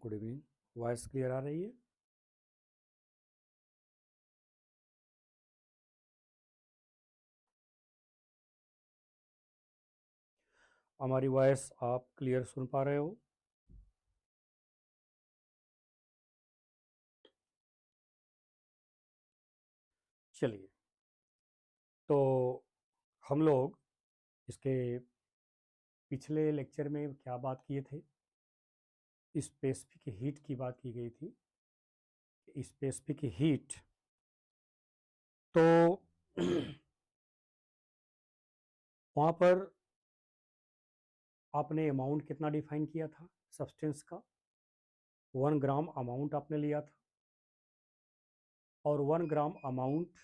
Good evening. Voice clear आ रही है? हमारी वॉइस आप क्लियर सुन पा रहे हो? चलिए, तो हम लोग इसके पिछले लेक्चर में क्या बात किए थे? स्पेसिफिक हीट की बात की गई थी। स्पेसिफिक हीट, तो वहाँ पर आपने अमाउंट कितना डिफाइन किया था सब्सटेंस का? 1 ग्राम अमाउंट आपने लिया था, और 1 ग्राम अमाउंट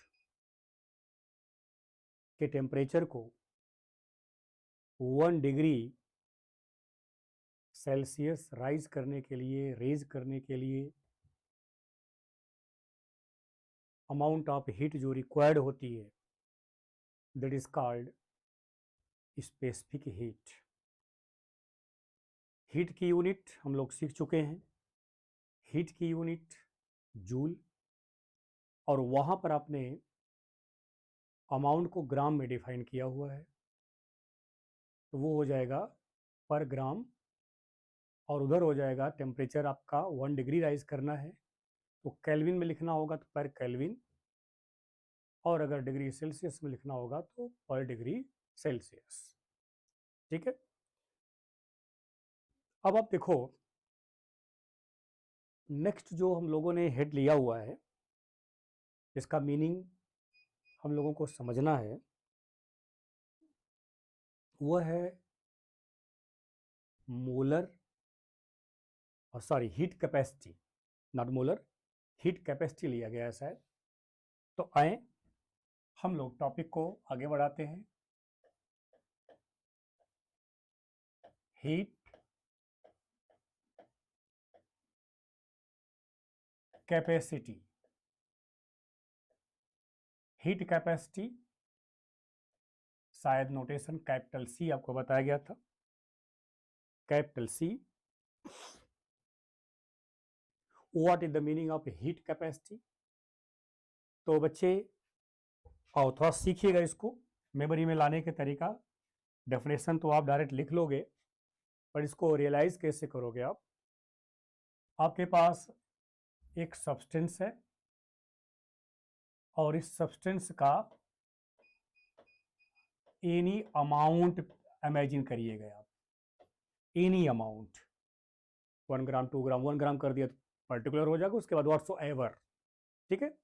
के टेम्परेचर को 1 डिग्री सेल्सियस रेज करने के लिए अमाउंट ऑफ हीट जो रिक्वायर्ड होती है, that is called specific heat. Heat की यूनिट हम लोग सीख चुके हैं, हीट की यूनिट जूल, और वहाँ पर आपने अमाउंट को ग्राम में डिफाइन किया हुआ है, तो वो हो जाएगा पर ग्राम, और उधर हो जाएगा टेम्परेचर आपका 1 डिग्री राइज करना है तो केल्विन में लिखना होगा तो पर केल्विन, और अगर डिग्री सेल्सियस में लिखना होगा तो पर डिग्री सेल्सियस। ठीक है, अब आप देखो, नेक्स्ट जो हम लोगों ने हेड लिया हुआ है, इसका मीनिंग हम लोगों को समझना है, वह है molar, sorry heat capacity, not molar, heat capacity लिया गया है शायद। तो आए हम लोग टॉपिक को आगे बढ़ाते हैं। हीट कैपेसिटी, हीट कैपेसिटी शायद नोटेशन कैपिटल सी आपको बताया गया था, capital C. What is the meaning of heat capacity? तो बच्चे और थोड़ा सीखिएगा इसको, मेमोरी में लाने के तरीका। डेफिनेशन तो आप डायरेक्ट लिख लोगे, पर इसको रियलाइज कैसे करोगे आप? आपके पास एक सब्सटेंस है, और इस सब्सटेंस का एनी अमाउंट इमेजिन करिएगा आप, एनी अमाउंट, 1 ग्राम 2 ग्राम 1 ग्राम कर दिया तो पर्टिकुलर हो जाएगा, उसके बाद व्हाट्सो एवर। ठीक है,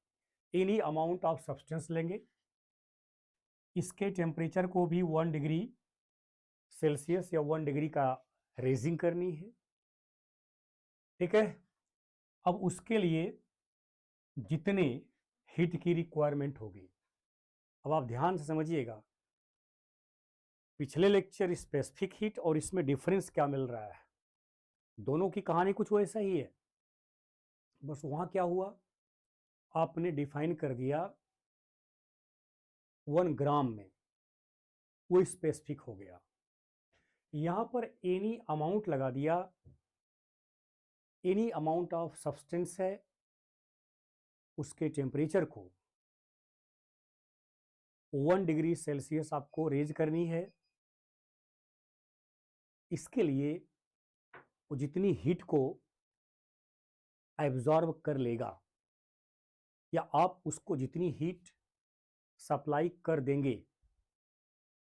एनी अमाउंट ऑफ सब्सटेंस लेंगे, इसके टेम्परेचर को भी 1 डिग्री सेल्सियस या 1 डिग्री का रेजिंग करनी है। ठीक है, अब उसके लिए जितने हीट की रिक्वायरमेंट होगी, अब आप ध्यान से समझिएगा, पिछले लेक्चर स्पेसिफिक हीट और इसमें डिफरेंस क्या मिल रहा है, दोनों की कहानी कुछ वैसा ही है, बस वहां क्या हुआ, आपने डिफाइन कर दिया 1 ग्राम में, वो स्पेसिफिक हो गया। यहां पर एनी अमाउंट लगा दिया, एनी अमाउंट ऑफ सब्सटेंस है, उसके टेम्परेचर को 1 डिग्री सेल्सियस आपको रेज करनी है। इसके लिए वो जितनी हीट को एब्जॉर्ब कर लेगा, या आप उसको जितनी हीट सप्लाई कर देंगे,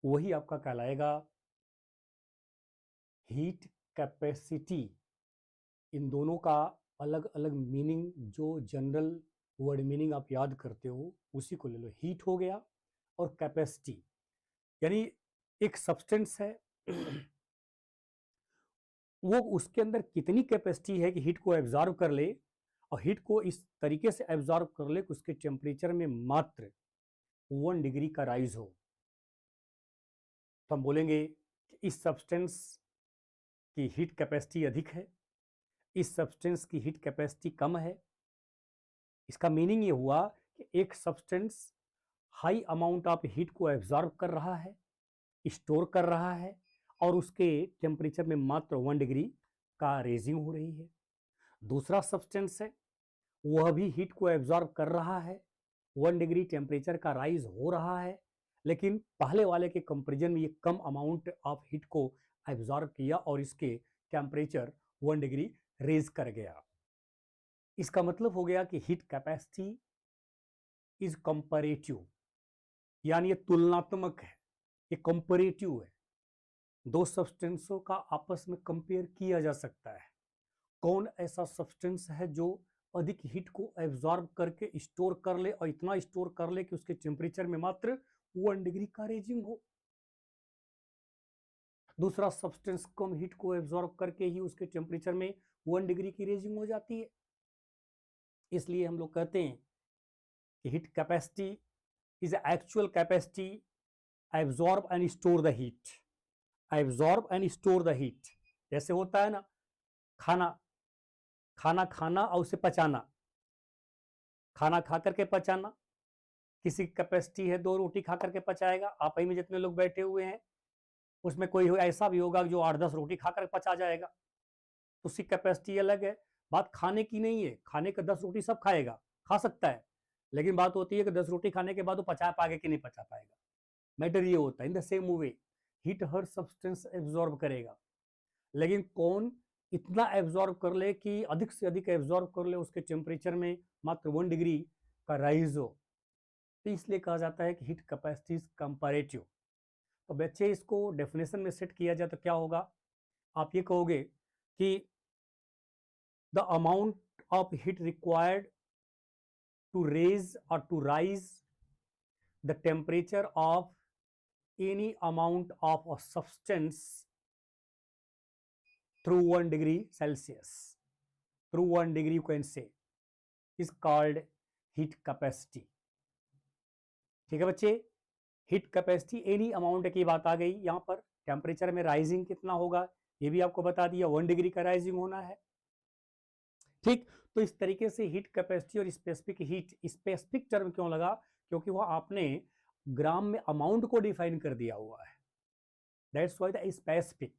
वही आपका कहलाएगा हीट कैपेसिटी। इन दोनों का अलग अलग मीनिंग, जो जनरल वर्ड मीनिंग आप याद करते हो उसी को ले लो। हीट हो गया और कैपेसिटी, यानी एक सब्सटेंस है वो उसके अंदर कितनी कैपेसिटी है कि हीट को एब्जॉर्ब कर ले, और हीट को इस तरीके से एब्जॉर्ब कर ले कि उसके टेम्परेचर में मात्र 1 डिग्री का राइज हो। तो हम बोलेंगे कि इस सब्सटेंस की हीट कैपेसिटी अधिक है, इस सब्सटेंस की हीट कैपेसिटी कम है। इसका मीनिंग ये हुआ कि एक substance high amount of heat को एब्जॉर्ब कर रहा है, स्टोर कर रहा है, और उसके टेम्परेचर में मात्र 1 डिग्री का रेजिंग हो रही है। दूसरा सब्सटेंस है वह भी हीट को एब्जॉर्ब कर रहा है, 1 डिग्री टेम्परेचर का राइज हो रहा है, लेकिन पहले वाले के कंपेरिजन में ये कम अमाउंट ऑफ हीट को एब्जॉर्ब किया और इसके टेम्परेचर 1 डिग्री रेज कर गया। इसका मतलब हो गया कि हीट कैपेसिटी इज कंपैरेटिव, यानी ये तुलनात्मक है, ये कंपैरेटिव है। दो सब्सटेंसों का आपस में कंपेयर किया जा सकता है। कौन ऐसा सब्सटेंस है जो अधिक हीट को एब्जॉर्ब करके स्टोर कर ले और इतना स्टोर कर ले कि उसके टेम्परेचर में मात्र 1 डिग्री का रेजिंग हो। दूसरा सब्सटेंस कम हीट को एब्जॉर्ब करके ही उसके टेम्परेचर में 1 डिग्री की रेजिंग हो जाती है। इसलिए हम लोग कहते हैं कि heat capacity is actual capacity absorb and store the heat, absorb and store the heat. जैसे होता है ना, खाना खाना खाना और उसे पचाना, खाना खा करके पचाना। किसी की कैपेसिटी है 2 रोटी खा करके पचाएगा, आप ही में जितने लोग बैठे हुए हैं उसमें कोई ऐसा भी होगा जो 8-10 रोटी खाकर पचा जाएगा, उसकी कैपेसिटी अलग है। बात खाने की नहीं है, खाने का 10 रोटी सब खाएगा, खा सकता है, लेकिन बात होती है कि 10 रोटी खाने के बाद वो पचा पाएगा कि नहीं पचा पाएगा। मैटर ये होता है। In the same way heat her substance absorb करेगा, लेकिन कौन इतना एब्जॉर्ब कर ले कि अधिक से अधिक एब्जॉर्ब कर ले, उसके टेम्परेचर में मात्र 1 डिग्री का राइज हो, तो इसलिए कहा जाता है कि हीट कैपेसिटी इज कंपैरेटिव। तो बच्चे इसको डेफिनेशन में सेट किया जाए तो क्या होगा, आप ये कहोगे कि the amount of heat required to raise और to raise the temperature of any amount of a substance through 1 degree Celsius, through 1 degree you can say, is called heat capacity। ठीक है बच्चे, हीट कैपेसिटी एनी अमाउंट की बात आ गई। यहाँ पर temperature में राइजिंग कितना होगा ये भी आपको बता दिया, 1 डिग्री का राइजिंग होना है। ठीक, तो इस तरीके से हीट कैपेसिटी और स्पेसिफिक हीट, स्पेसिफिक टर्म क्यों लगा, क्योंकि वह आपने ग्राम में अमाउंट को डिफाइन कर दिया हुआ है, दैट्स व्हाई द स्पेसिफिक।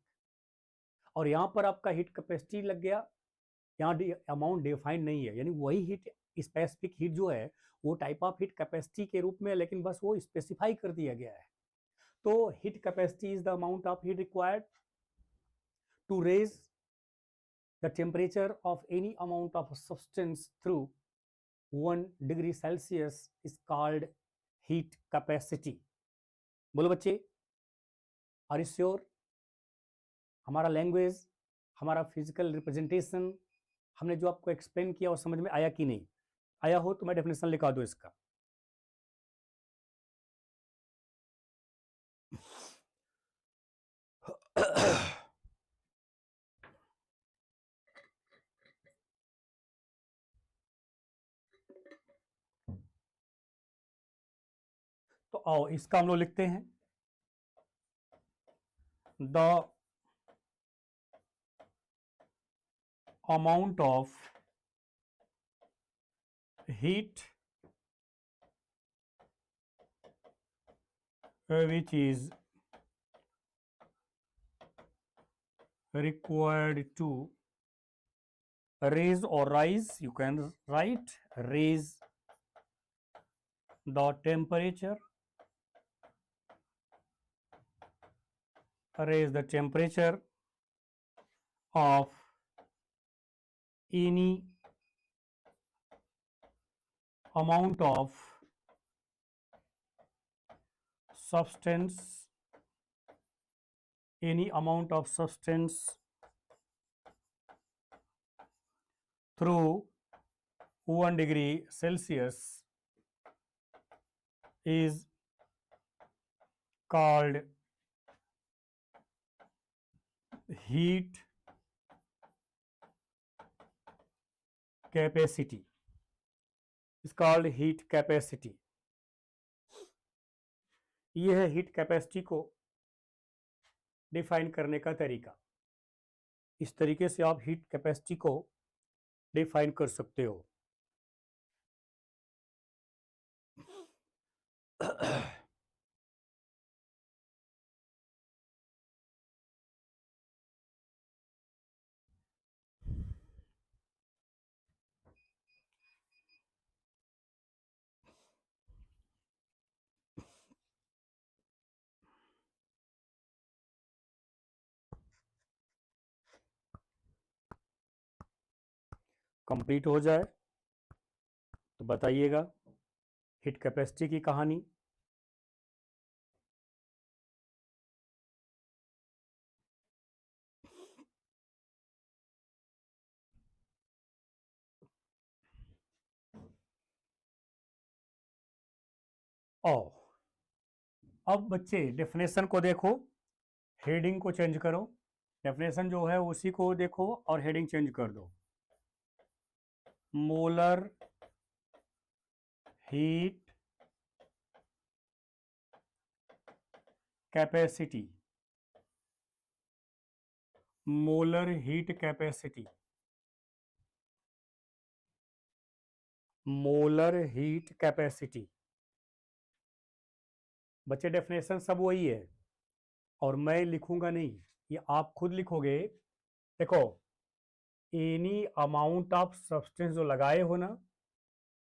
और यहाँ पर आपका हीट कैपेसिटी लग गया, यहाँ अमाउंट डिफाइन नहीं है, यानी वही हीट स्पेसिफिक हीट जो है वो टाइप ऑफ हीट कैपेसिटी के रूप में, लेकिन बस वो स्पेसिफाई कर दिया गया है। तो heat capacity is the amount of heat required to raise the temperature of any amount of substance through 1 degree Celsius is called heat capacity। बोलो बच्चे, आर यू श्योर? हमारा लैंग्वेज, हमारा फिजिकल रिप्रेजेंटेशन, हमने जो आपको एक्सप्लेन किया वो समझ में आया कि नहीं आया? हो तो मैं डेफिनेशन लिखा दूं इसका। तो आओ इसका हम लोग लिखते हैं, the amount of heat which is required to raise or rise, you can write raise the temperature, raise the temperature of any amount of substance, any amount of substance through 1 degree Celsius is called heat capacity, is called heat capacity। यह है heat capacity को define करने का तरीका। इस तरीके से आप हीट कैपेसिटी को डिफाइन कर सकते हो। कंप्लीट हो जाए तो बताइएगा हीट कैपेसिटी की कहानी। ओ, अब बच्चे डेफिनेशन को देखो, हेडिंग को चेंज करो। डेफिनेशन जो है उसी को देखो और हेडिंग चेंज कर दो। Molar heat capacity, molar heat capacity, molar heat capacity. बच्चे डेफिनेशन सब वही है और मैं लिखूंगा नहीं, ये आप खुद लिखोगे। देखो, एनी अमाउंट ऑफ सब्सटेंस जो लगाए हो ना,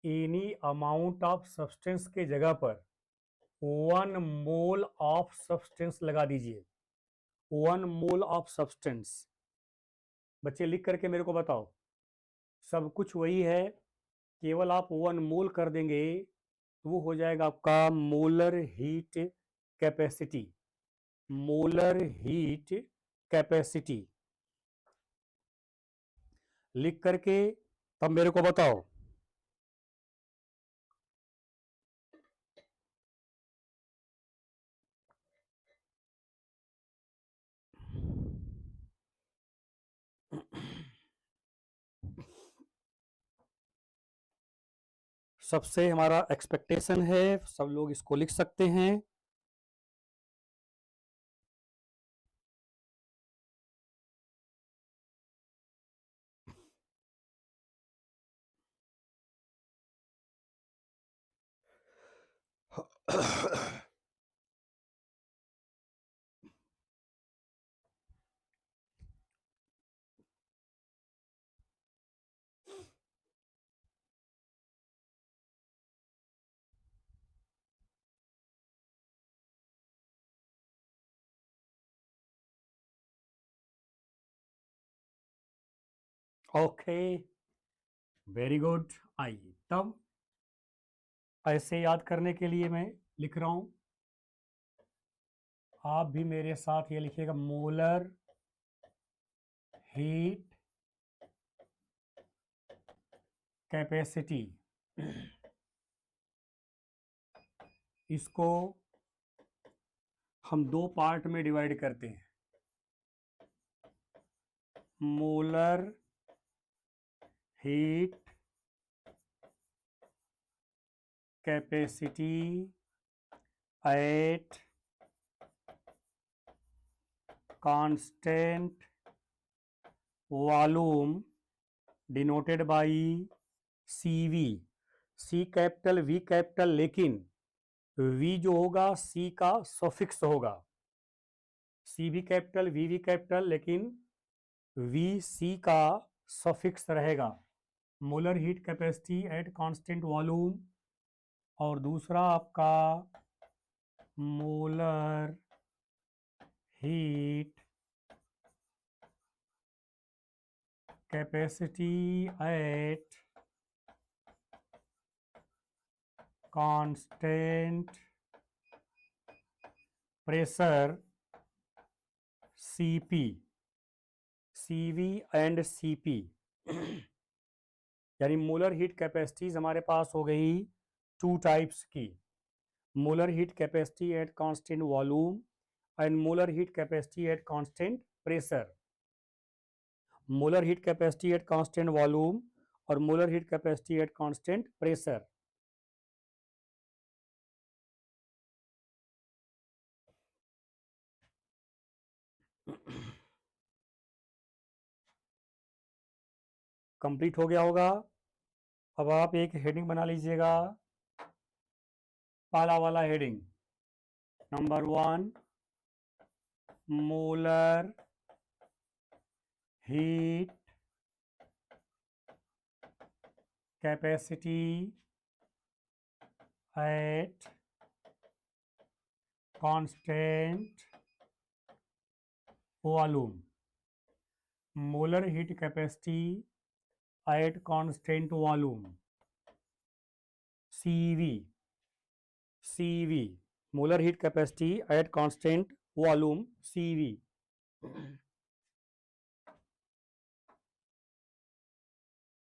एनी अमाउंट ऑफ सब्सटेंस के जगह पर 1 मोल ऑफ सब्सटेंस लगा दीजिए। 1 मोल ऑफ सब्सटेंस। बच्चे लिख करके मेरे को बताओ, सब कुछ वही है, केवल आप 1 मोल कर देंगे तो वो हो जाएगा आपका molar heat capacity. Molar heat capacity लिख करके तब मेरे को बताओ। सबसे हमारा एक्सपेक्टेशन है सब लोग इसको लिख सकते हैं। Okay, very good. आइए तब ऐसे याद करने के लिए मैं लिख रहा हूं, आप भी मेरे साथ ये लिखिएगा, मोलर हीट कैपेसिटी। इसको हम दो पार्ट में डिवाइड करते हैं, molar heat capacity at constant volume denoted by CV। C capital V capital, लेकिन V जो होगा C का सफिक्स होगा। C भी कैपिटल V भी कैपिटल, लेकिन V C का सफिक्स रहेगा। Molar heat capacity at constant volume, और दूसरा आपका molar heat capacity at constant pressure CP, CV and CP। यानी मोलर हीट कैपेसिटीज हमारे पास हो गई 2 टाइप्स की, molar heat capacity at constant volume and molar heat capacity at constant pressure. Molar heat capacity at constant volume और molar heat capacity at constant pressure. Complete हो गया होगा। अब आप एक हेडिंग बना लीजिएगा, पहला वाला heading, number 1, molar heat capacity at constant volume. Molar heat capacity at constant volume, CV, molar heat capacity at constant volume, CV.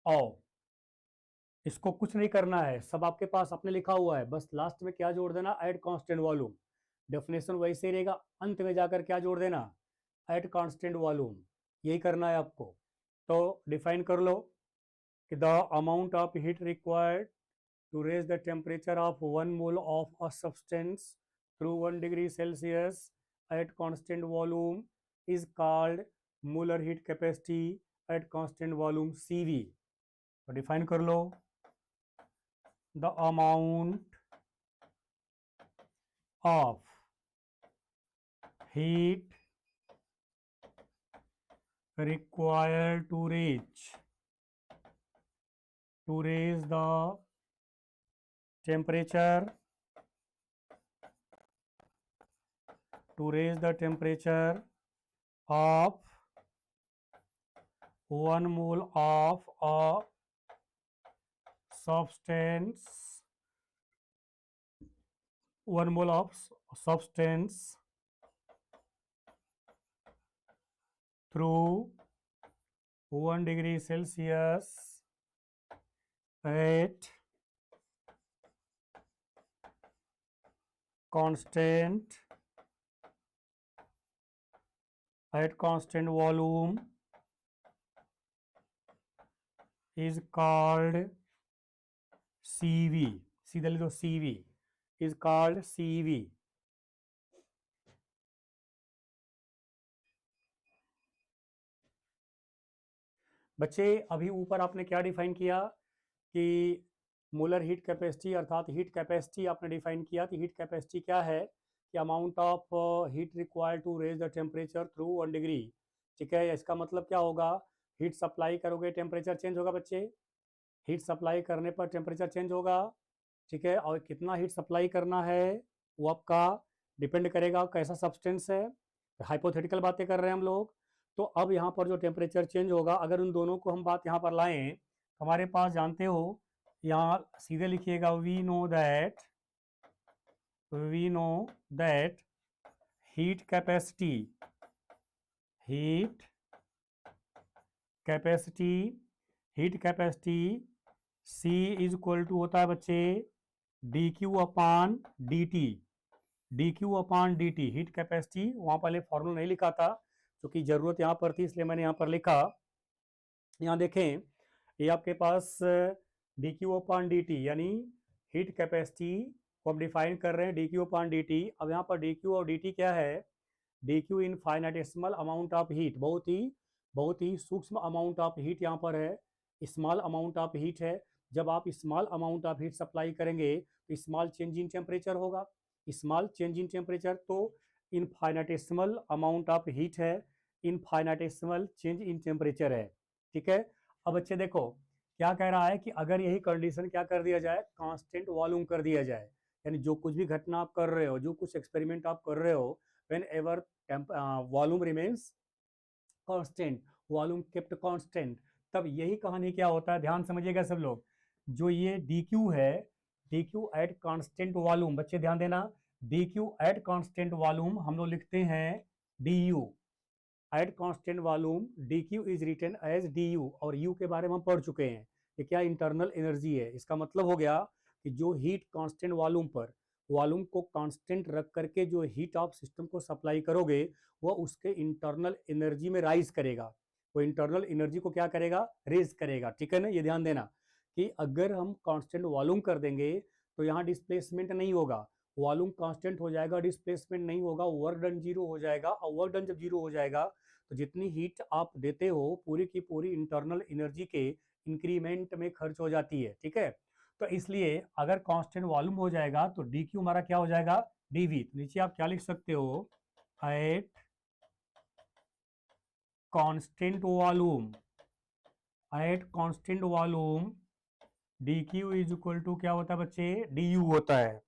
आओ, इसको कुछ नहीं करना है, सब आपके पास आपने लिखा हुआ है, बस लास्ट में क्या जोड़ देना, एट कांस्टेंट वॉल्यूम। डेफिनेशन वैसे ही रहेगा, अंत में जाकर क्या जोड़ देना, एट कांस्टेंट वॉल्यूम। यही करना है आपको। तो डिफाइन कर लो कि the amount of heat required to raise the temperature of 1 mole of a substance through 1 degree Celsius at constant volume is called molar heat capacity at constant volume, CV. तो define कर लो, the amount of heat required to raise the temperature of 1 mole of a substance, 1 mole of substance through 1 degree Celsius at constant volume is called CV. सीधे लिखो, CV is called CV. बच्चे अभी ऊपर आपने क्या define किया कि molar heat capacity अर्थात हीट कैपेसिटी आपने डिफाइन किया कि हीट कैपेसिटी क्या है, कि amount of heat required to raise the temperature through 1 डिग्री। ठीक है, इसका मतलब क्या होगा, हीट सप्लाई करोगे टेम्परेचर चेंज होगा बच्चे, हीट सप्लाई करने पर टेम्परेचर चेंज होगा। ठीक है, और कितना हीट सप्लाई करना है वो आपका डिपेंड करेगा कैसा सब्सटेंस है, हाइपोथेटिकल बातें कर रहे हैं हम लोग। तो अब यहाँ पर जो टेम्परेचर चेंज होगा, अगर उन दोनों को हम बात यहाँ पर लाएं, हमारे पास जानते हो यहाँ सीधे लिखिएगा, we know that heat capacity C is equal to होता है बच्चे dQ/dt, हीट कैपेसिटी, वहां पहले फॉर्मूला नहीं लिखा था क्योंकि जरूरत यहाँ पर थी, इसलिए मैंने यहाँ पर लिखा। यहाँ देखें, ये आपके पास dQ/dt यानी हीट कैपेसिटी को हम डिफाइन कर रहे हैं dQ/dt। अब यहाँ पर dQ और dt क्या है, dQ इनफाइनेटेसिमल अमाउंट ऑफ हीट, बहुत ही सूक्ष्म अमाउंट ऑफ हीट यहाँ पर है, स्मॉल अमाउंट ऑफ हीट है। जब आप small amount of heat supply करेंगे तो स्मॉल चेंज इन टेम्परेचर होगा, स्मॉल चेंज इन टेम्परेचर तो इनफाइनेटेसिमल अमाउंट ऑफ हीट है, इनफाइनेटेसिमल चेंज इन टेम्परेचर है। ठीक है, अब बच्चे देखो क्या कह रहा है कि अगर यही कंडीशन क्या कर दिया जाए, कांस्टेंट वॉल्यूम कर दिया जाए, यानी जो कुछ भी घटना आप कर रहे हो, जो कुछ एक्सपेरिमेंट आप कर रहे हो, when ever volume remains constant, volume kept constant, तब यही कहानी क्या होता है, ध्यान समझिएगा सब लोग। जो ये dQ है, dQ एट कांस्टेंट वॉल्यूम, बच्चे ध्यान देना, dQ एट कांस्टेंट वॉल्यूम हम लोग लिखते हैं du at constant volume, dQ is written as du, और u के बारे में हम पढ़ चुके हैं, ये क्या इंटरनल एनर्जी है। इसका मतलब हो गया कि जो हीट कांस्टेंट वॉल्यूम पर, वॉल्यूम को कांस्टेंट रख करके जो हीट ऑफ सिस्टम को सप्लाई करोगे, वह उसके इंटरनल एनर्जी में राइज करेगा, वो इंटरनल एनर्जी को क्या करेगा, रेज करेगा। ठीक है ना, ये ध्यान देना कि अगर हम कांस्टेंट वॉल्यूम कर देंगे तो यहाँ डिस्प्लेसमेंट नहीं होगा, वॉल्यूम कांस्टेंट हो जाएगा, डिस्प्लेसमेंट नहीं होगा, वर्क डन जीरो हो जाएगा, और वर्क डन जब जीरो हो जाएगा तो जितनी हीट आप देते हो पूरी की पूरी इंटरनल एनर्जी के इंक्रीमेंट में खर्च हो जाती है। ठीक है, तो इसलिए अगर कांस्टेंट वॉल्यूम हो जाएगा तो dQ हमारा क्या हो जाएगा, dV। तो नीचे आप क्या लिख सकते हो, at constant volume dQ is equal to क्या होता है बच्चे, du होता है,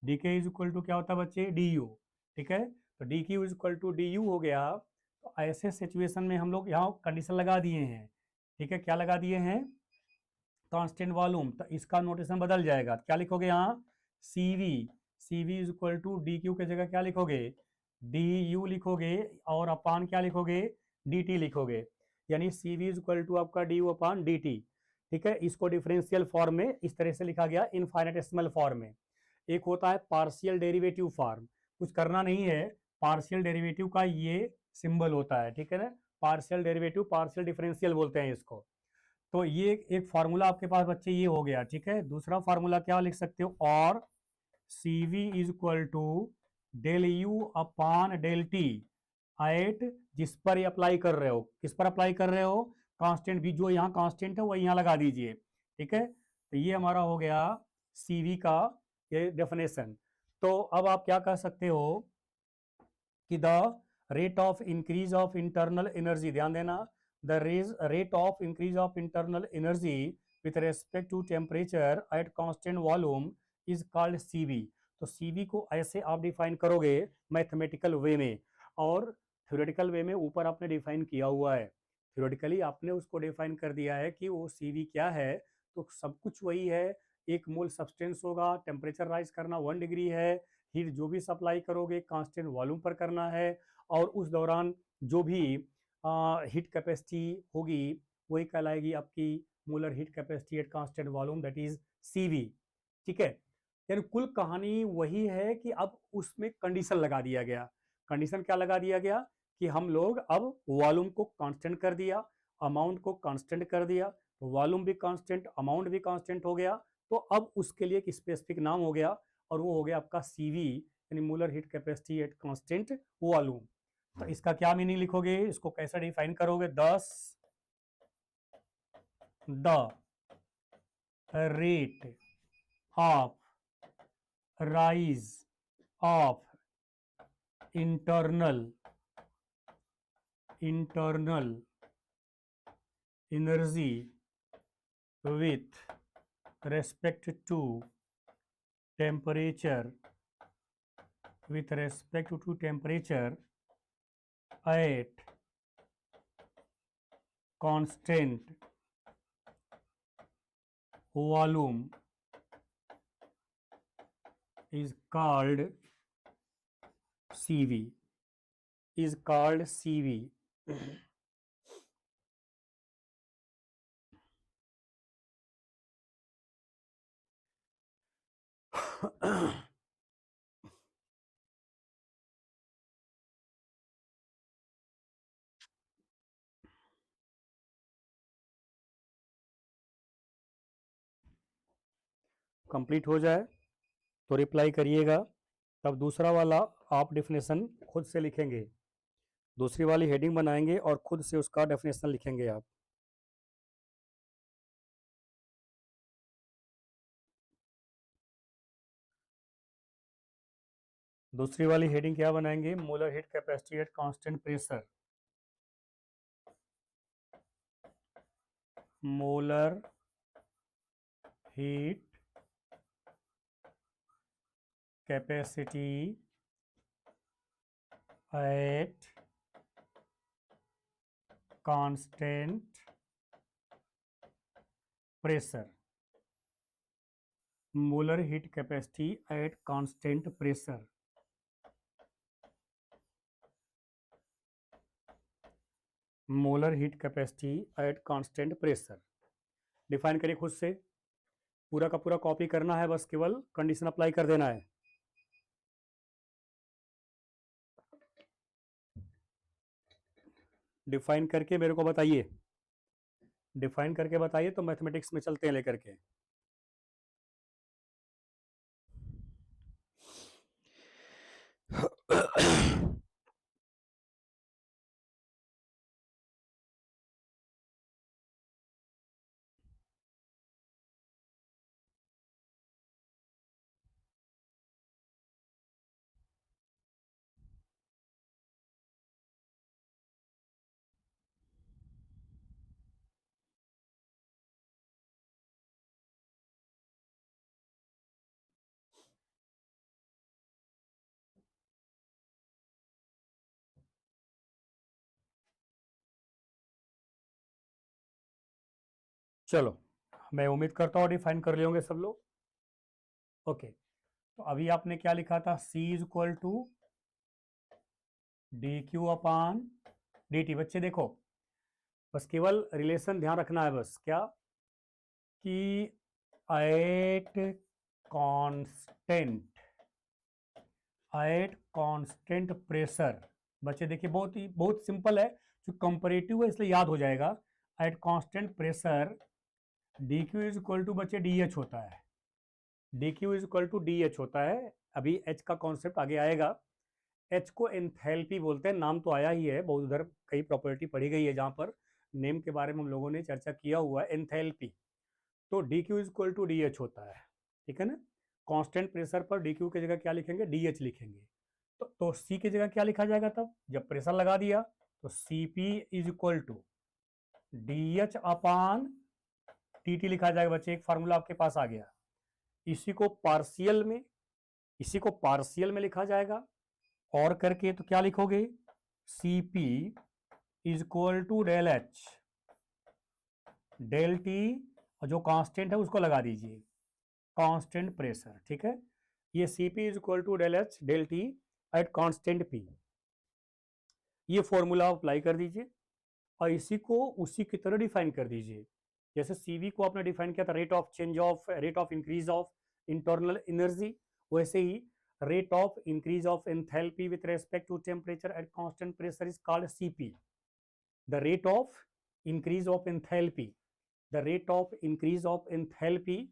dK इज इक्वल टू क्या होता है बच्चे, du। ठीक है, तो dQ is equal to du हो गया। तो ऐसे सिचुएशन में हम लोग यहाँ कंडीशन लगा दिए हैं ठीक है, क्या लगा दिए हैं, कांस्टेंट वॉल्यूम। तो इसका नोटेशन बदल जाएगा, क्या लिखोगे यहाँ, CV, CV is equal to DQ की जगह क्या लिखोगे, DU लिखोगे, और अपान क्या लिखोगे, DT लिखोगे, यानी CV इज इक्वल टू आपका DU अपान DT। ठीक है, इसको डिफरेंशियल फॉर्म में इस तरह से लिखा गया, इनफाइनेटेसिमल फॉर्म में। एक होता है पार्शियल डेरिवेटिव फॉर्म, कुछ करना नहीं है, पार्शियल डेरिवेटिव का ये सिंबल होता है, ठीक है ना, पार्शियल डेरिवेटिव, पार्शियल डिफरेंशियल बोलते हैं इसको। तो ये एक फार्मूला आपके पास बच्चे ये हो गया, ठीक है। दूसरा फार्मूला क्या लिख सकते हो, और CV is equal to del U upon del T at, जिस पर ये अप्लाई कर रहे हो, किस पर अप्लाई कर रहे हो, कांस्टेंट भी, जो यहाँ कांस्टेंट है वो यहाँ लगा दीजिए, ठीक है। तो ये हमारा हो गया CV का ये डेफिनेशन। तो अब आप क्या कह सकते हो कि the rate of increase of internal energy, ध्यान देना, the rate of increase of internal energy with respect to temperature at constant volume is called CV। तो CV को ऐसे आप डिफाइन करोगे मैथमेटिकल वे में, और थ्योरेटिकल वे में ऊपर आपने डिफाइन किया हुआ है, थ्योरेटिकली आपने उसको डिफाइन कर दिया है कि वो CV क्या है। तो सब कुछ वही है, एक मोल सब्सटेंस होगा, टेम्परेचर राइज करना 1 डिग्री है, हीट जो भी सप्लाई करोगे कांस्टेंट वॉल्यूम पर करना है, और उस दौरान जो भी हीट कैपेसिटी होगी वही कहलाएगी आपकी molar heat capacity at constant volume, that is CV। ठीक है, यानी कुल कहानी वही है कि अब उसमें कंडीशन लगा दिया गया। कंडीशन क्या लगा दिया गया कि हम लोग अब वॉल्यूम को कांस्टेंट कर दिया, अमाउंट को कांस्टेंट कर दिया, वॉल्यूम भी कांस्टेंट, अमाउंट भी कांस्टेंट हो गया। तो अब उसके लिए एक स्पेसिफिक नाम हो गया, और वो हो गया आपका CV, यानी molar heat capacity at constant volume. तो इसका क्या मीनिंग लिखोगे, इसको कैसे डिफाइन करोगे, दस the rate of rise of internal energy with respect to temperature at constant volume is called CV, is called CV. Complete हो जाए तो रिप्लाई करिएगा, तब दूसरा वाला आप डेफिनेशन खुद से लिखेंगे, दूसरी वाली हेडिंग बनाएंगे और खुद से उसका डेफिनेशन लिखेंगे आप। दूसरी वाली हेडिंग क्या बनाएंगे, molar heat capacity at constant pressure, molar heat capacity at constant pressure, molar heat capacity at constant pressure, molar heat capacity at constant pressure. Define करिए खुद से, पूरा का पूरा कॉपी करना है, बस केवल कंडीशन अप्लाई कर देना है। डिफाइन करके मेरे को बताइए, डिफाइन करके बताइए तो मैथमेटिक्स में चलते हैं लेकर के। चलो, मैं उम्मीद करता हूँ डिफाइन कर लिए होंगे सब लोग। ओके, तो अभी आपने क्या लिखा था, C is equal to D Q upon D T. बच्चे देखो, बस केवल रिलेशन ध्यान रखना है, बस क्या कि एट कांस्टेंट प्रेशर। बच्चे देखिए, बहुत सिंपल है, जो कंपैरेटिव है इसलिए याद हो जाएगा। At constant pressure D Q is equal to बच्चे डी एच होता है। D Q is equal to D H होता है। अभी एच का कॉन्सेप्ट आगे आएगा। एच को एंथैल्पी बोलते हैं, नाम तो आया ही है, बहुत उधर कई प्रॉपर्टी पढ़ी गई है जहां पर नेम के बारे में हम लोगों ने चर्चा किया हुआ है, एंथैल्पी। तो D Q is equal to D H होता है, ठीक है ना। कांस्टेंट प्रेशर पर डी क्यू की जगह क्या लिखेंगे, डी एच लिखेंगे। तो सी की जगह क्या लिखा जाएगा तब, जब प्रेशर लगा दिया तो C P is equal to D H upon T T लिखा जाएगा। बच्चे एक फार्मूला आपके पास आ गया। इसी को पार्शियल में लिखा जाएगा, और करके तो क्या लिखोगे, C P is equal to del H del T, और जो कांस्टेंट है उसको लगा दीजिए, कांस्टेंट प्रेशर, ठीक है। ये C P is equal to del H del T at constant P, ये फॉर्मूला अप्लाई कर दीजिए और इसी को उसी की तरह डिफाइन कर दीजिए। जैसे सीवी को आपने डिफाइन किया था rate of increase of internal energy, वैसे ही rate of increase of enthalpy with respect to temperature at constant pressure is called Cp. The rate of increase of enthalpy, the rate of increase of enthalpy,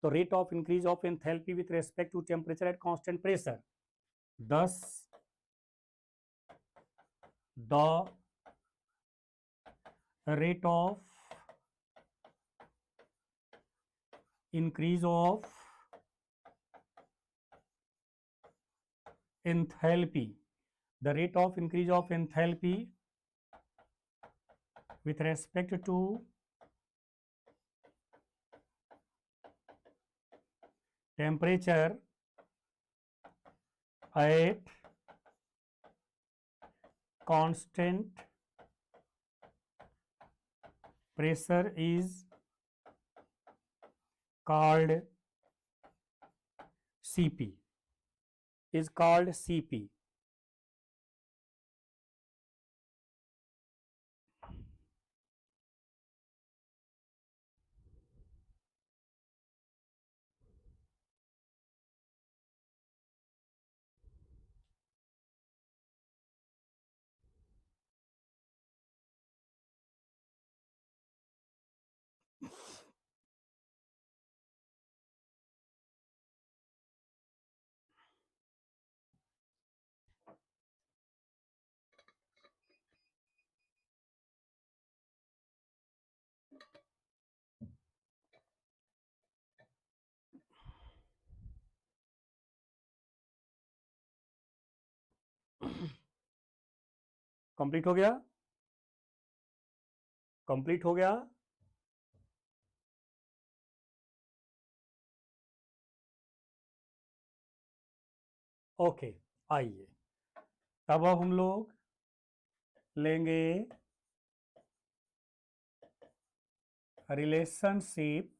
the rate of increase of enthalpy with respect to temperature at constant pressure. Thus, the rate of increase of enthalpy, the rate of increase of enthalpy with respect to temperature at constant pressure is called Cp, is called Cp. Complete हो गया, complete हो गया। Okay, आइए तब अब हम लोग लेंगे relationship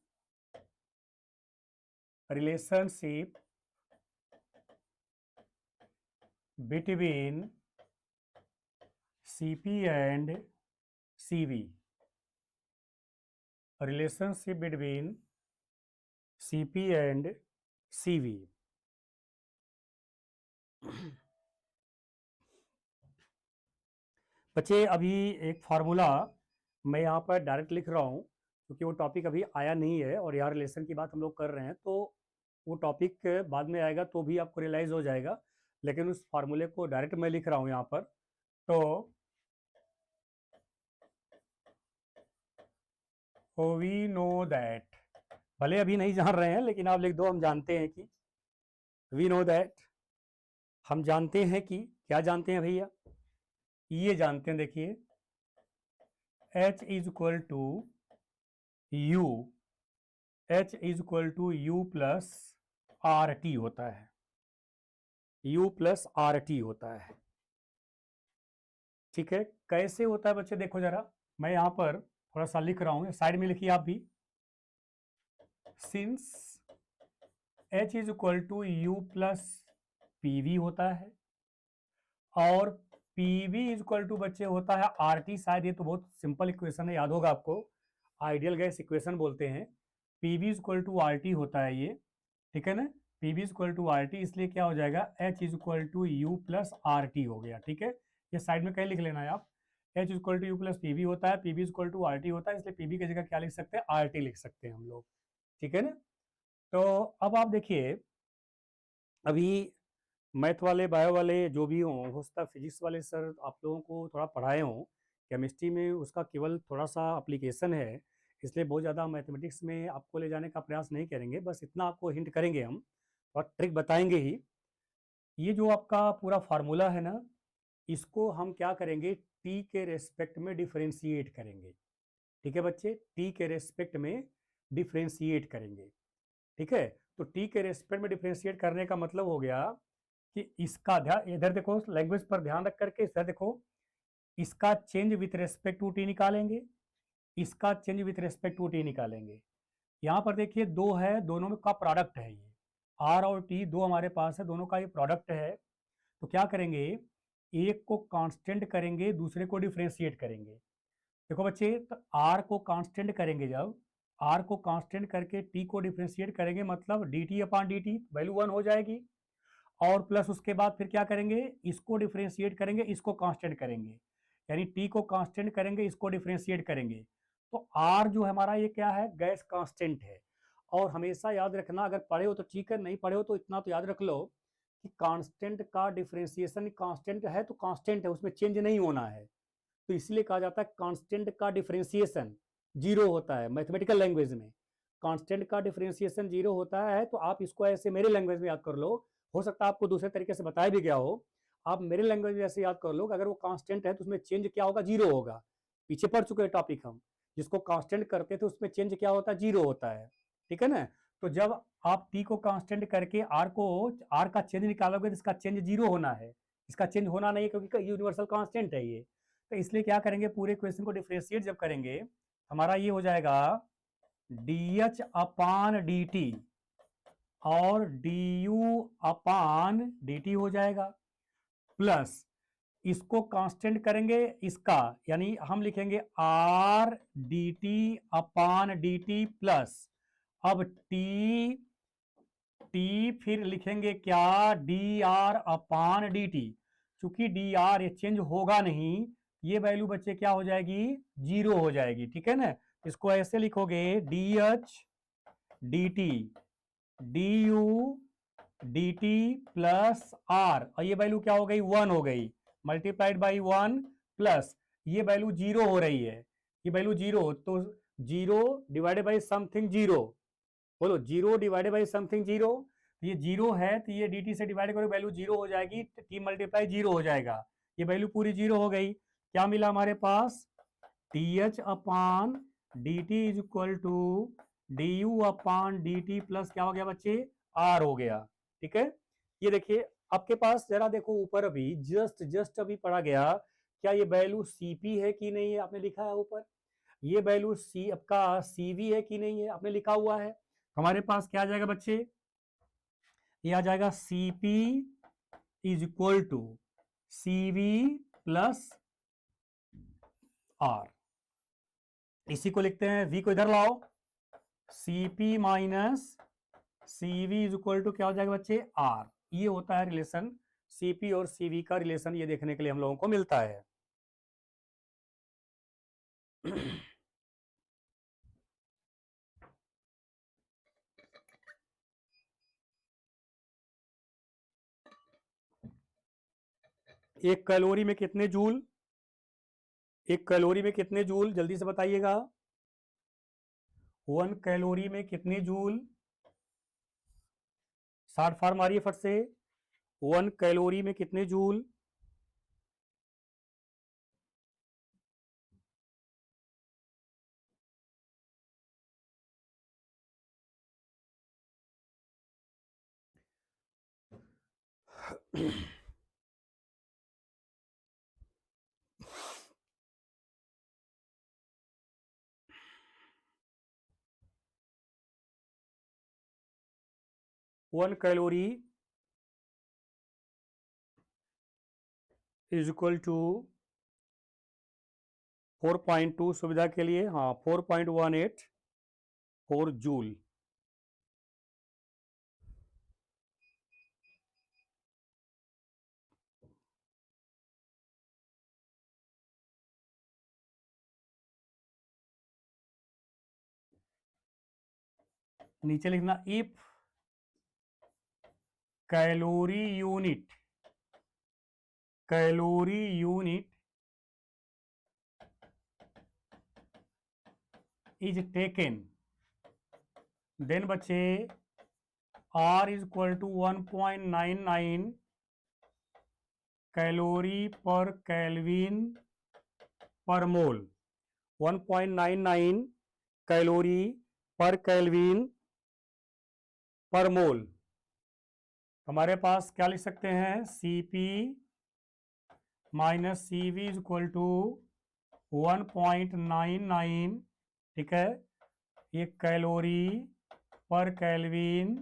between Cp and Cv, relationship between Cp and Cv। बच्चे अभी एक फार्मूला मैं यहाँ पर डायरेक्ट लिख रहा हूँ, क्योंकि वो टॉपिक अभी आया नहीं है और यहाँ रिलेशन की बात हम लोग कर रहे हैं, तो वो टॉपिक बाद में आएगा तो भी आपको रियलाइज हो जाएगा, लेकिन उस फार्मूले को डायरेक्ट मैं लिख रहा हूँ यहाँ पर। तो वी नो दैट, भले अभी नहीं जान रहे हैं लेकिन आप लिख दो, हम जानते हैं कि, वी नो दैट, हम जानते हैं कि, क्या जानते हैं भैया, ये जानते हैं, देखिए H is equal to U, H is equal to U plus R T होता है, U प्लस आर टी होता है, ठीक है। कैसे होता है बच्चे, देखो जरा, मैं यहां पर थोड़ा सा लिख रहा हूं, साइड में लिखिए आप भी। Since H is equal to U plus P V होता है और P V is equal to बच्चे होता है आर टी। शायद ये तो बहुत सिंपल इक्वेशन है, याद होगा आपको, आइडियल गैस इक्वेशन बोलते हैं। P V is equal to R T होता है ये, ठीक है ना। P V is equal to R T, इसलिए क्या हो जाएगा H is equal to U plus R T हो गया, ठीक है। ये साइड में कहीं लिख लेना है आप। H is equal to U plus P V होता है, P V is equal to R T होता है, इसलिए पी वी की जगह क्या लिख सकते हैं, आर टी लिख सकते हैं हम लोग, ठीक है ना। तो अब आप देखिए, अभी मैथ वाले, बायो वाले जो भी हों, हो सकता है फिजिक्स वाले सर आप लोगों को थोड़ा पढ़ाए हों, केमिस्ट्री में उसका केवल थोड़ा सा एप्लीकेशन है, इसलिए बहुत ज़्यादा मैथमेटिक्स में आपको ले जाने का प्रयास नहीं करेंगे, बस इतना आपको हिंट करेंगे हम और ट्रिक बताएंगे ही। ये जो आपका पूरा फार्मूला है ना, इसको हम क्या करेंगे, टी के रेस्पेक्ट में डिफ्रेंशिएट करेंगे, ठीक है बच्चे, टी के रेस्पेक्ट में डिफ्रेंशिएट करेंगे, ठीक है। तो टी के रेस्पेक्ट में डिफ्रेंशिएट करने का मतलब हो गया कि इसका ध्यान, इधर देखो लैंग्वेज पर ध्यान रख करके, इधर देखो, इसका change with respect to T निकालेंगे, इसका change with respect to T निकालेंगे। यहाँ पर देखिए दो है, दोनों में का प्रोडक्ट है, ये आर और टी दो हमारे पास है, दोनों का ये प्रोडक्ट है। तो क्या करेंगे, एक को कांस्टेंट करेंगे, दूसरे को डिफ्रेंशिएट करेंगे। देखो बच्चे, तो आर को कांस्टेंट करेंगे, जब आर को कांस्टेंट करके टी को डिफ्रेंशिएट करेंगे, मतलब D T upon D T value 1 हो जाएगी। और प्लस उसके बाद फिर क्या करेंगे, इसको डिफ्रेंशिएट करेंगे, इसको कांस्टेंट करेंगे, यानी टी को कांस्टेंट करेंगे, इसको डिफ्रेंशिएट करेंगे। तो आर जो हमारा ये क्या है, गैस कांस्टेंट है। और हमेशा याद रखना, अगर पढ़े हो तो ठीक है, नहीं पढ़े हो तो इतना तो याद रख लो कि कांस्टेंट का डिफ्रेंशिएशन कांस्टेंट है तो कांस्टेंट है, उसमें चेंज नहीं होना है। तो इसलिए कहा जाता है कांस्टेंट का डिफ्रेंशिएशन जीरो होता है मैथमेटिकल लैंग्वेज में। कांस्टेंट का डिफ्रेंशिएशन जीरो होता है, तो आप इसको ऐसे मेरे लैंग्वेज में याद कर लो, हो सकता है आपको दूसरे तरीके से बताया भी गया हो, आप मेरे लैंग्वेज में ऐसे याद कर लो कि अगर वो कांस्टेंट है तो उसमें चेंज क्या होगा, जीरो होगा। पीछे पढ़ चुके हैं टॉपिक हम, जिसको कांस्टेंट करते थे उसमें चेंज क्या होता है, जीरो होता है, ठीक है ना। तो जब आप टी को कांस्टेंट करके आर का चेंज निकालोगे तो इसका चेंज जीरो होना है, इसका चेंज होना नहीं है क्योंकि यूनिवर्सल कांस्टेंट है ये। तो इसलिए क्या करेंगे, पूरे क्वेश्चन को डिफ्रेंशिएट जब करेंगे, हमारा ये हो जाएगा D H upon D T और D U upon D T हो जाएगा, प्लस इसको कांस्टेंट करेंगे इसका, यानी हम लिखेंगे R D T upon D T plus, अब टी टी फिर लिखेंगे क्या, D R upon D T. चूंकि डी आर ये चेंज होगा नहीं, ये वैल्यू बच्चे क्या हो जाएगी, जीरो हो जाएगी, ठीक है ना। इसको ऐसे लिखोगे D H D T D U D T plus R, और ये वैल्यू क्या हो गई, 1 हो गई, मल्टीप्लाइड बाई 1 प्लस ये वैल्यू जीरो हो रही है, ये वैल्यू जीरो, तो zero divided by something zero, बोलो zero divided by something zero. ये जीरो है तो ये डी टी से डिवाइड करो, वैल्यू जीरो हो जाएगी, टी मल्टीप्लाई जीरो हो जाएगा, ये वैल्यू पूरी जीरो हो गई। क्या मिला हमारे पास, T H upon D T is equal to D U upon D T plus क्या हो गया बच्चे, आर हो गया, ठीक है। ये देखिए आपके पास, जरा देखो ऊपर, अभी जस्ट जस्ट अभी पढ़ा गया, क्या ये वैल्यू सीपी है कि नहीं है, आपने लिखा है ऊपर, ये वैल्यू सी आपका सीवी है कि नहीं है, आपने लिखा हुआ है। हमारे पास क्या आ जाएगा बच्चे, ये आ जाएगा CP is equal to CV plus R. इसी को लिखते हैं, v को इधर लाओ, CP minus CV is equal to क्या हो जाएगा बच्चे, आर। ये होता है रिलेशन, सीपी और सीवी का रिलेशन ये देखने के लिए हम लोगों को मिलता है। एक कैलोरी में कितने जूल, एक कैलोरी में कितने जूल, जल्दी से बताइएगा, 1 कैलोरी में कितने जूल, शॉर्ट फॉर्म मारिए फट से, 1 कैलोरी में कितने joule, 1 calorie is equal to 4.2, सुविधा के लिए, हाँ 4.184 जूल। नीचे लिखना if calorie unit is taken, then बच्चे R is equal to 1.99 calorie पर केल्विन पर मोल। 1.99 कैलोरी पर केल्विन पर मोल। हमारे पास क्या लिख सकते हैं, Cp minus Cv is equal to 1.99, ठीक है, ये कैलोरी पर केल्विन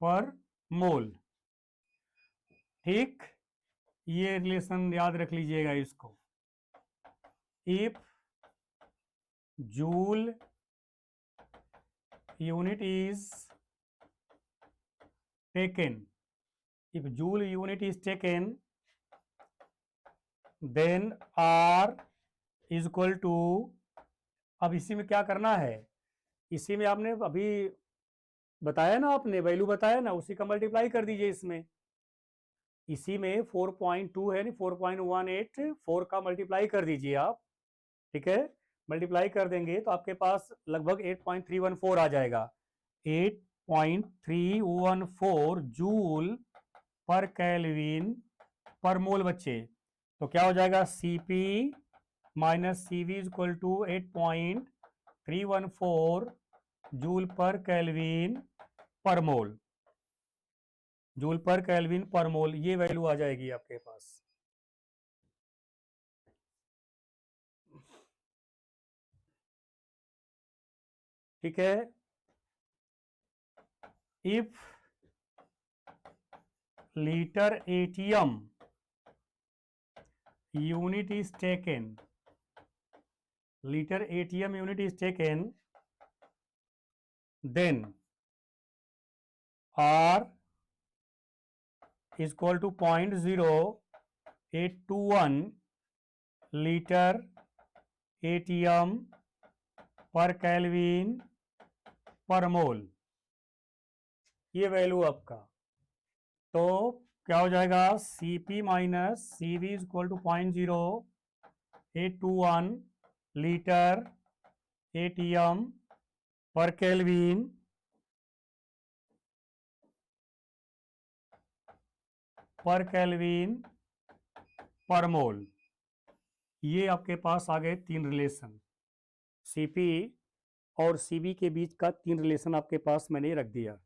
पर मोल। ठीक, ये रिलेशन याद रख लीजिएगा इसको। If joule unit is taken, if joule unit is taken, then R is equal to, अब इसी में क्या करना है, इसी में आपने अभी बताया ना, आपने वैल्यू बताया ना, उसी का मल्टीप्लाई कर दीजिए इसमें। इसी में 4.2 है नहीं, 4.184 का मल्टीप्लाई कर दीजिए आप, ठीक है। मल्टीप्लाई कर देंगे तो आपके पास लगभग 8.314 आ जाएगा। 8.314 जूल पर केल्विन पर मोल बच्चे। तो क्या हो जाएगा, Cp minus Cv is equal to 8.314 joule पर केल्विन पर मोल। जूल पर केल्विन पर मोल, ये वैल्यू आ जाएगी आपके पास। ठीक है, if litre ATM unit is taken, liter ATM unit is taken, then R is equal to 0.0821 liter ATM पर केल्विन पर मोल, ये वैल्यू आपका। तो क्या हो जाएगा, Cp minus Cv is equal to 0.0821 litre ATM पर केल्विन पर मोल। ये आपके पास आ गए 3 रिलेशन, Cp और Cv के बीच का 3 रिलेशन आपके पास मैंने रख दिया।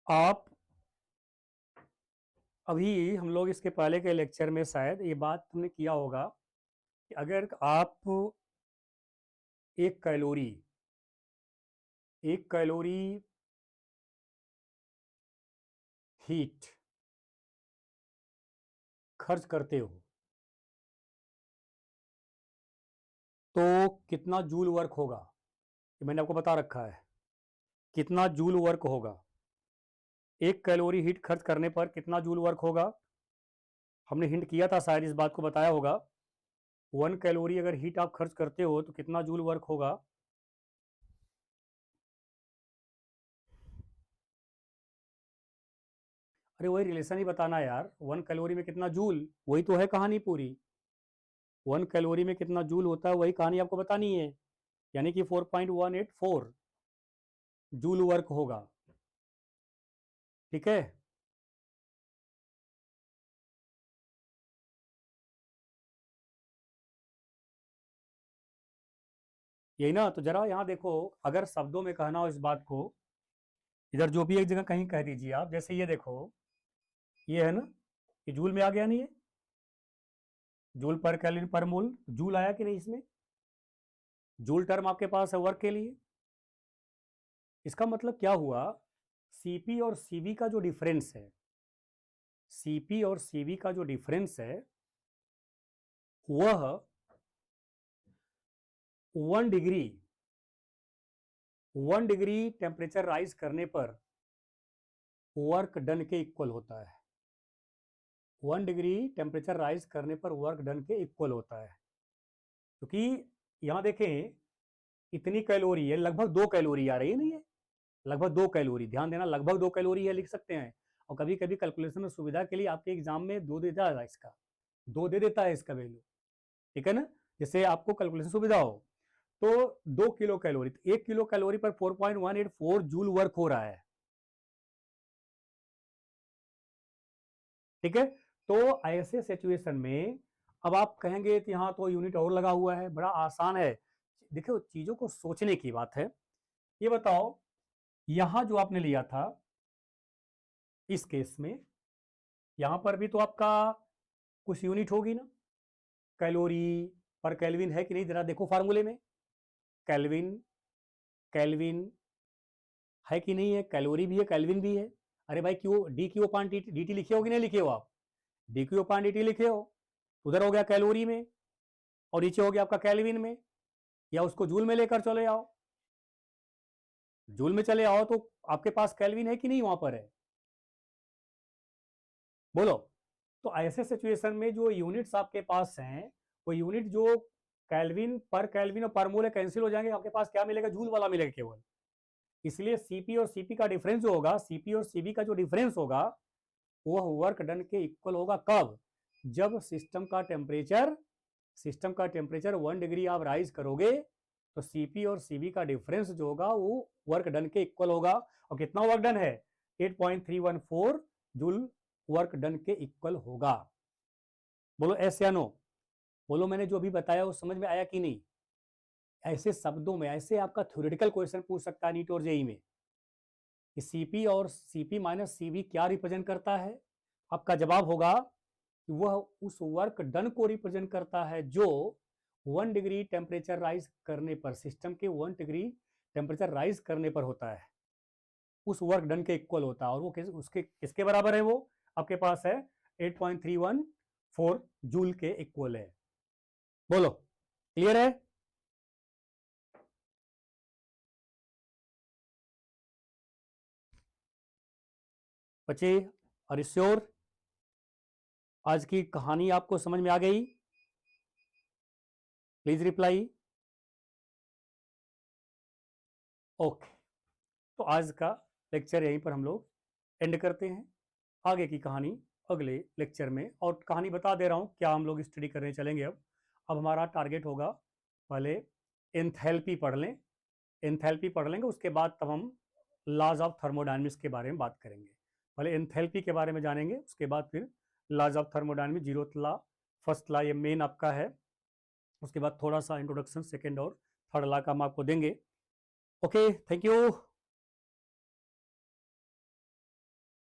आप अभी हम लोग इसके पहले के लेक्चर में शायद ये बात तुमने किया होगा कि अगर आप एक कैलोरी हीट खर्च करते हो तो कितना जूल वर्क होगा, ये मैंने आपको बता रखा है, कितना जूल वर्क होगा। एक कैलोरी हीट खर्च करने पर कितना जूल वर्क होगा, हमने हिंट किया था, शायद इस बात को बताया होगा। 1 कैलोरी अगर हीट आप खर्च करते हो तो कितना जूल वर्क होगा। अरे वही रिलेशन ही बताना यार, 1 कैलोरी में कितना जूल, वही तो है कहानी पूरी। 1 कैलोरी में कितना जूल होता है वही कहानी आपको बतानी है, यानी कि 4.184 जूल वर्क होगा। ठीक है, यही ना। तो जरा यहाँ देखो, अगर शब्दों में कहना हो इस बात को, इधर जो भी एक जगह कहीं कह दीजिए आप। जैसे ये देखो, ये है ना, ये जूल में आ गया नहीं है, जूल पर कैलोरी पर मोल, जूल आया कि नहीं इसमें, जूल टर्म आपके पास है वर्क के लिए। इसका मतलब क्या हुआ, सीपी और सीवी का जो डिफरेंस है, सीपी और सीवी का जो डिफरेंस है वह 1 डिग्री, 1 डिग्री टेम्परेचर राइज करने पर वर्क डन के इक्वल होता है। 1 डिग्री टेम्परेचर राइज करने पर वर्क डन के इक्वल होता है, क्योंकि यहां देखें इतनी कैलोरी है, लगभग 2 कैलोरी आ रही है, नहीं है, लगभग 2 कैलोरी, ध्यान देना, लगभग 2 कैलोरी है लिख सकते हैं। और कभी कभी कैलकुलेशन में सुविधा के लिए आपके एग्जाम में 2 दे देता है, इसका 2 दे देता है इसका वैल्यू, ठीक है ना, जैसे आपको कैलकुलेशन सुविधा हो। तो 2 किलो कैलोरी, तो 1 किलो कैलोरी पर 4.184 जूल वर्क हो रहा है। ठीक है, तो ऐसे सिचुएशन में अब आप कहेंगे कि यहाँ तो यूनिट और लगा हुआ है, बड़ा आसान है। देखो, चीजों को सोचने की बात है। ये बताओ, यहां जो आपने लिया था इस केस में, यहां पर भी तो आपका कुछ यूनिट होगी ना, कैलोरी पर केल्विन है कि नहीं, जरा देखो फार्मूले में, केल्विन, केल्विन है कि नहीं है, कैलोरी भी है केल्विन भी है। अरे भाई, Q D Q upon D T लिखे हो कि नहीं लिखे हो आप, D Q upon D T लिखे हो, उधर हो गया कैलोरी में और नीचे हो गया आपका केल्विन में, या उसको जूल में लेकर चले आओ, जूल में चले आओ तो आपके पास केल्विन है कि नहीं वहां पर है, बोलो। तो ऐसे सिचुएशन में जो यूनिट्स आपके पास हैं, वो यूनिट जो केल्विन और पर मोल कैंसिल हो जाएंगे, आपके पास क्या मिलेगा, जूल वाला मिलेगा केवल। इसलिए सीपी और सीपी का डिफरेंस जो होगा, सीपी और सीबी का जो डिफरेंस होगा, वह वर्क डन के इक्वल होगा। कब, जब सिस्टम का टेम्परेचर 1 डिग्री आप राइज करोगे, तो सीपी और सीबी का डिफरेंस जो होगा वो वर्क डन के इक्वल होगा। और कितना वर्क डन है, 8.314 जूल वर्क डन के इक्वल होगा। बोलो एस या नो, बोलो मैंने जो अभी बताया वो समझ में आया कि नहीं। ऐसे शब्दों में, ऐसे आपका थ्योरेटिकल क्वेश्चन पूछ सकता है नीट और जेई में कि सीपी और सीपी माइनस सीबी क्या रिप्रेजेंट करता है। आपका जवाब होगा कि वह उस वर्क डन को रिप्रेजेंट करता है जो 1 डिग्री टेम्परेचर राइज करने पर, सिस्टम के 1 डिग्री टेम्परेचर राइज करने पर होता है, उस वर्क डन के इक्वल होता है। और वो उसके किसके बराबर है, वो आपके पास है 8.314 जूल के इक्वल है। बोलो, क्लियर है। बच्चे, आर श्योर, आज की कहानी आपको समझ में आ गई, प्लीज रिप्लाई। ओके, तो आज का लेक्चर यहीं पर हम लोग एंड करते हैं। आगे की कहानी अगले लेक्चर में, और कहानी बता दे रहा हूँ क्या हम लोग स्टडी करने चलेंगे। अब हमारा टारगेट होगा, पहले एंथैल्पी पढ़ लें, एंथैल्पी पढ़ लेंगे, उसके बाद तब हम लॉज ऑफ थर्मोडायनेमिक्स के बारे में बात करेंगे। पहले एंथैल्पी के बारे में जानेंगे, उसके बाद फिर laws of thermodynamics, zeroth law, first law, ये मेन आपका है। उसके बाद थोड़ा सा इंट्रोडक्शन सेकेंड और थर्ड लॉ का हम आपको देंगे। Okay, thank you.